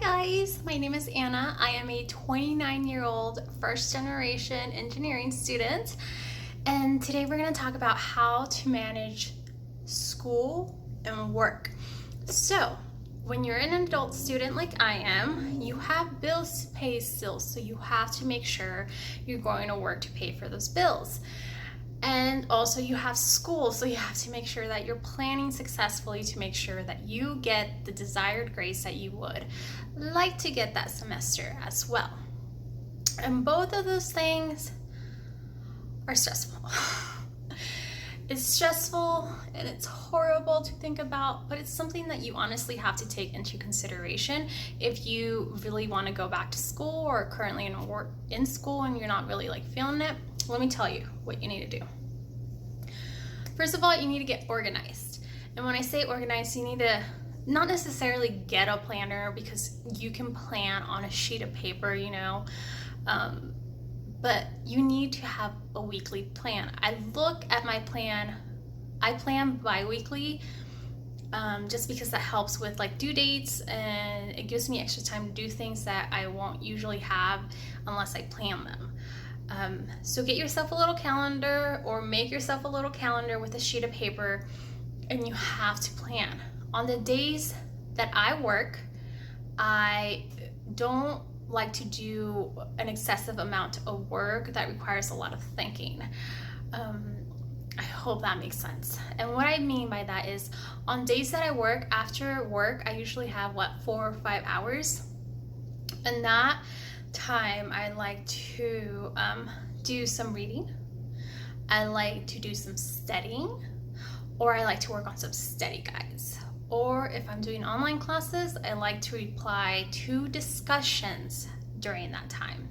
guys, my name is Anna. I am a 29-year-old first generation engineering student, and today we're going to talk about how to manage school and work. So, when you're an adult student like I am, you have bills to pay still, so you have to make sure you're going to work to pay for those bills. And also you have school, so you have to make sure that you're planning successfully to make sure that you get the desired grades that you would like to get that semester as well. And both of those things are stressful. It's stressful and it's horrible to think about, but it's something that you honestly have to take into consideration if you really want to go back to school or currently in school and you're not really feeling it. Let me tell you what you need to do. First of all, you need to get organized. And when I say organized, you need to not necessarily get a planner, because you can plan on a sheet of paper, but you need to have a weekly plan. I look at my plan. I plan bi-weekly, just because that helps with due dates, and it gives me extra time to do things that I won't usually have unless I plan them. So get yourself a little calendar, or make yourself a little calendar with a sheet of paper, and you have to plan. On the days that I work, I don't like to do an excessive amount of work that requires a lot of thinking. I hope that makes sense. And what I mean by that is, on days that I work, after work, I usually have 4 or 5 hours. And that time I like to do some reading, I like to do some studying, or I like to work on some study guides. Or if I'm doing online classes, I like to reply to discussions during that time.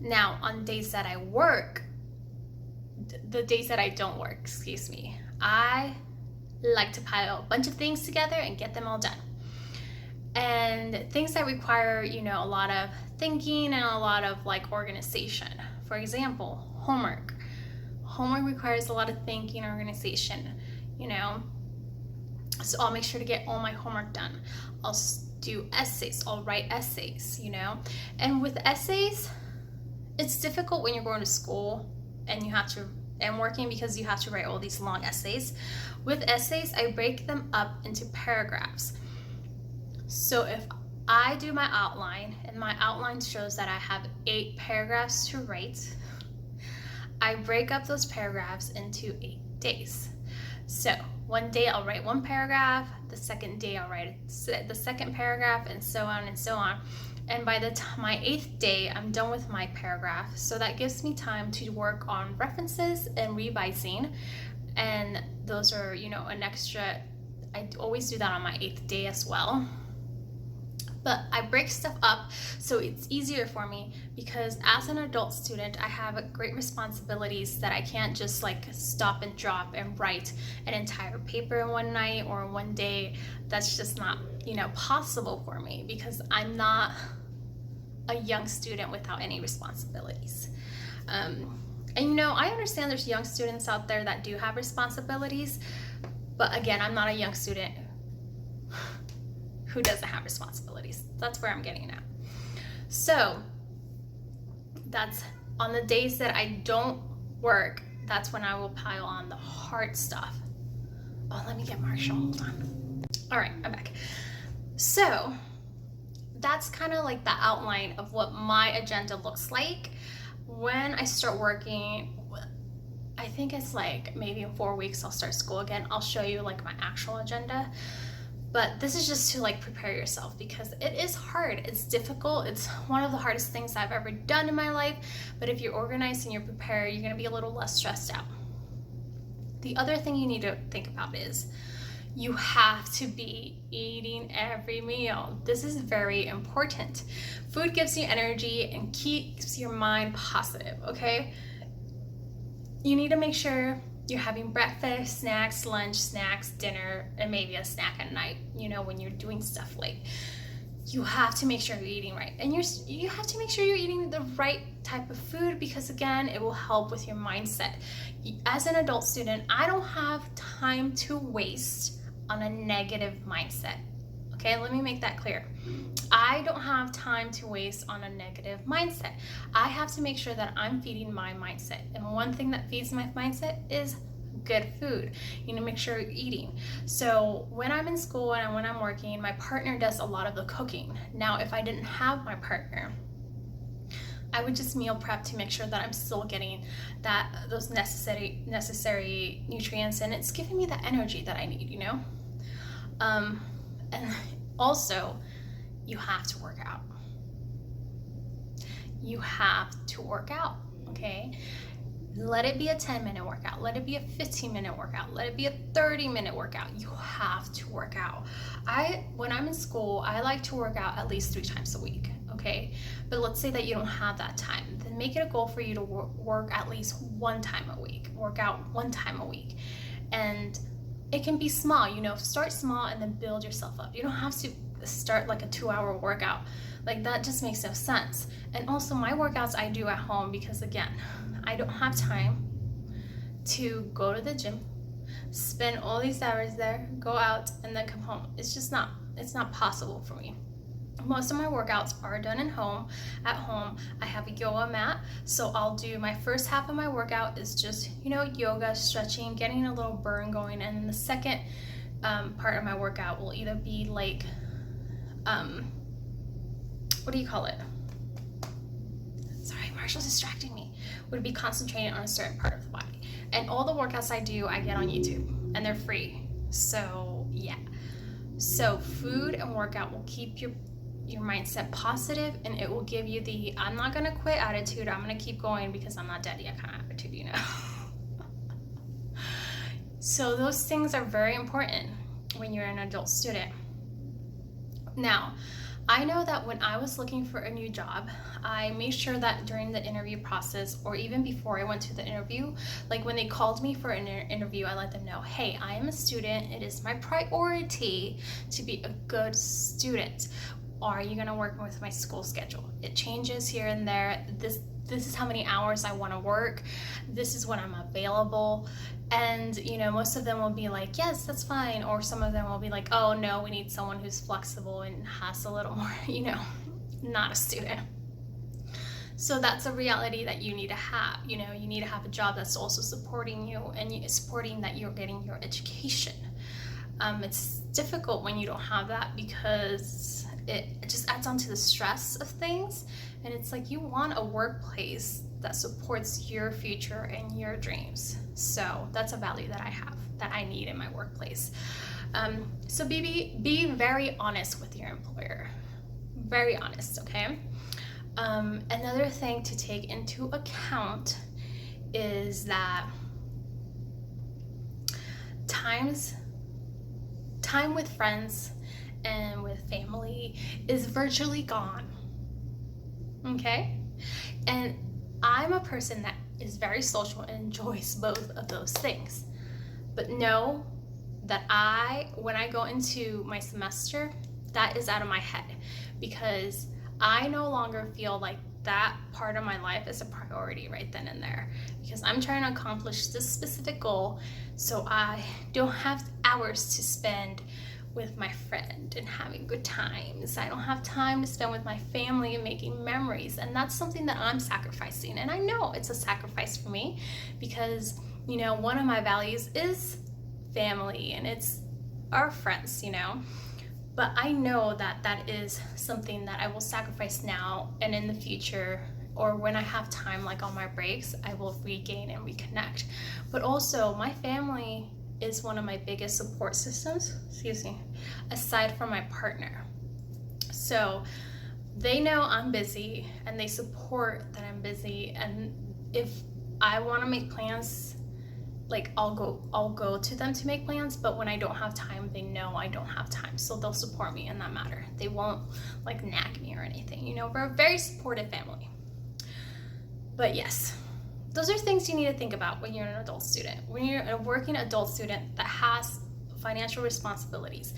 Now, on days that I work, the days that I don't work, I like to pile a bunch of things together and get them all done. And things that require, a lot of thinking and a lot of organization. For example, homework. Homework requires a lot of thinking and organization, So I'll make sure to get all my homework done. I'll do essays. I'll write essays, And with essays, it's difficult when you're going to school and working, because you have to write all these long essays. With essays, I break them up into paragraphs. So if I do my outline, and my outline shows that I have 8 paragraphs to write, I break up those paragraphs into 8 days. So one day I'll write 1 paragraph, the second day I'll write the second paragraph, and so on and so on. And by the time my 8th day, I'm done with my paragraph. So that gives me time to work on references and revising. And those are, an extra, I always do that on my 8th day as well. But I break stuff up so it's easier for me, because as an adult student, I have great responsibilities that I can't just stop and drop and write an entire paper in one night or one day. That's just not, possible for me, because I'm not a young student without any responsibilities. And I understand there's young students out there that do have responsibilities, but again, I'm not a young student who doesn't have responsibilities. That's where I'm getting at. So that's on the days that I don't work, that's when I will pile on the hard stuff. Oh, let me get Marshall, hold on. All right, I'm back. So that's kind of the outline of what my agenda looks like. When I start working, I think it's maybe in 4 weeks I'll start school again. I'll show you my actual agenda. But this is just to prepare yourself, because it is hard. It's difficult. It's one of the hardest things I've ever done in my life. But if you're organized and you're prepared, you're going to be a little less stressed out. The other thing you need to think about is you have to be eating every meal. This is very important. Food gives you energy and keeps your mind positive, okay? You need to make sure you're having breakfast, snacks, lunch, snacks, dinner, and maybe a snack at night, when you're doing stuff you have to make sure you're eating right. And you have to make sure you're eating the right type of food, because again, it will help with your mindset. As an adult student, I don't have time to waste on a negative mindset. Okay, let me make that clear. I don't have time to waste on a negative mindset. I have to make sure that I'm feeding my mindset. And one thing that feeds my mindset is good food. You need to make sure you're eating. So when I'm in school and when I'm working, my partner does a lot of the cooking. Now, if I didn't have my partner, I would just meal prep to make sure that I'm still getting those necessary nutrients, and it's giving me the energy that I need, you know? And also, you have to work out. You have to work out, okay? Let it be a 10-minute workout. Let it be a 15-minute workout. Let it be a 30-minute workout. You have to work out. When I'm in school, I like to work out at least 3 times a week, okay? But let's say that you don't have that time. Then make it a goal for you to work at least 1 time a week. Work out 1 time a week. And it can be small, you know, start small and then build yourself up. You don't have to start like a 2-hour workout. Like, that just makes no sense. And also, my workouts I do at home because, again, I don't have time to go to the gym, spend all these hours there, go out, and then come home. It's not possible for me. Most of my workouts are done at home. I have a yoga mat, so I'll do my first half of my workout is just, you know, yoga, stretching, getting a little burn going, and the second part of my workout will either be like, what do you call it? Sorry, Marshall's distracting me. Would be concentrating on a certain part of the body. And all the workouts I do, I get on YouTube, and they're free. So yeah. So food and workout will keep your mindset positive, and it will give you the I'm not gonna quit attitude. I'm gonna keep going because I'm not dead yet kind of attitude, you know. So those things are very important when you're an adult student. Now, I know that when I was looking for a new job, I made sure that during the interview process, or even before I went to the interview, like when they called me for an interview, I let them know, hey, I am a student. It is my priority to be a good student. Are you going to work with my school schedule? It changes here and there. This is how many hours I want to work. This is when I'm available. And, you know, most of them will be like, yes, that's fine. Or some of them will be like, oh, no, we need someone who's flexible and has a little more, you know, not a student. So that's a reality that you need to have. You know, you need to have a job that's also supporting you and supporting that you're getting your education. It's difficult when you don't have that because it just adds on to the stress of things. And it's like you want a workplace that supports your future and your dreams. So that's a value that I have, that I need in my workplace. So be very honest with your employer. Very honest, okay? Another thing to take into account is that time with friends and with family is virtually gone. Okay? And I'm a person that is very social and enjoys both of those things. But know that when I go into my semester, that is out of my head because I no longer feel like that part of my life is a priority right then and there because I'm trying to accomplish this specific goal, so I don't have hours to spend with my friend and having good times. I don't have time to spend with my family and making memories, and that's something that I'm sacrificing. And I know it's a sacrifice for me because, you know, one of my values is family and it's our friends, you know. But I know that that is something that I will sacrifice now and in the future, or when I have time, like on my breaks, I will regain and reconnect. But also, my family is one of my biggest support systems, aside from my partner. So they know I'm busy and they support that I'm busy. And if I want to make plans, like I'll go to them to make plans, but when I don't have time, they know I don't have time. So they'll support me in that matter. They won't like nag me or anything. You know, we're a very supportive family. But yes, those are things you need to think about when you're an adult student. When you're a working adult student that has financial responsibilities,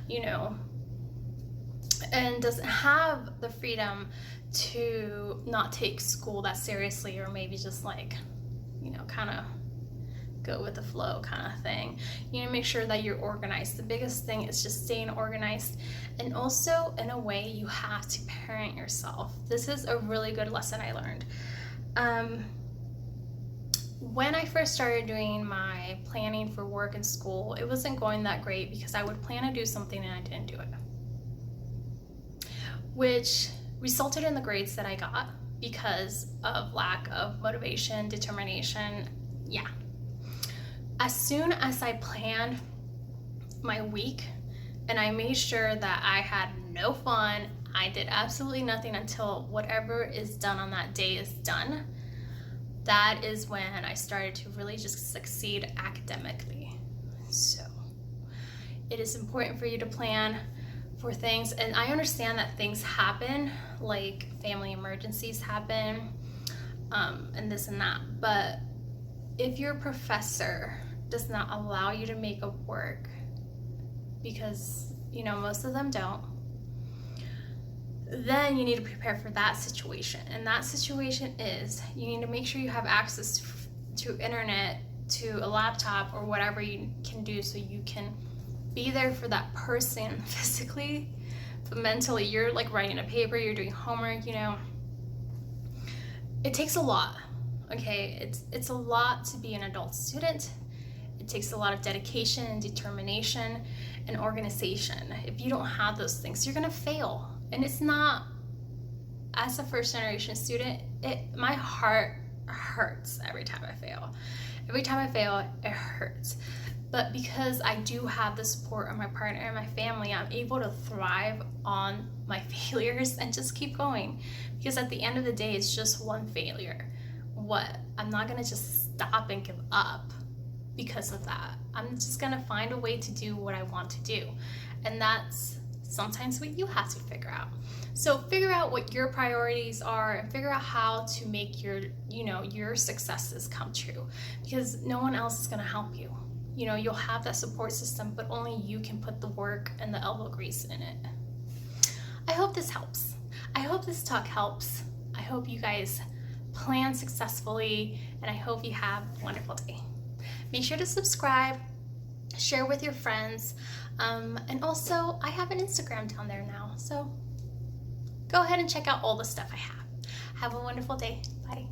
you know, and doesn't have the freedom to not take school that seriously, or maybe just like, you know, kind of go with the flow kind of thing. You need to make sure that you're organized. The biggest thing is just staying organized. And also, in a way, you have to parent yourself. This is a really good lesson I learned. When I first started doing my planning for work and school, it wasn't going that great because I would plan to do something and I didn't do it, which resulted in the grades that I got because of lack of motivation, determination. Yeah. As soon as I planned my week and I made sure that I had no fun, I did absolutely nothing until whatever is done on that day is done, that is when I started to really just succeed academically. So it is important for you to plan for things, and I understand that things happen, like family emergencies happen, and this and that, but if your professor does not allow you to make up work, because most of them don't, then you need to prepare for that situation. And that situation is you need to make sure you have access to internet, to a laptop, or whatever you can do so you can be there for that person physically, but mentally. You're like writing a paper, you're doing homework, it takes a lot. Okay, it's a lot to be an adult student. It takes a lot of dedication and determination and organization. If you don't have those things, you're gonna fail. And it's not, as a first generation student, my heart hurts every time I fail. Every time I fail, it hurts. But because I do have the support of my partner and my family, I'm able to thrive on my failures and just keep going. Because at the end of the day, it's just one failure. I'm not gonna just stop and give up because of that. I'm just gonna find a way to do what I want to do. And that's sometimes what you have to figure out. So figure out what your priorities are and figure out how to make your successes come true, because no one else is going to help you. You'll have that support system, but only you can put the work and the elbow grease in it. I hope this helps. I hope this talk helps. I hope you guys plan successfully, and I hope you have a wonderful day. Make sure to subscribe, share with your friends, and also I have an Instagram down there now, so go ahead and check out all the stuff I have. Have a wonderful day. Bye.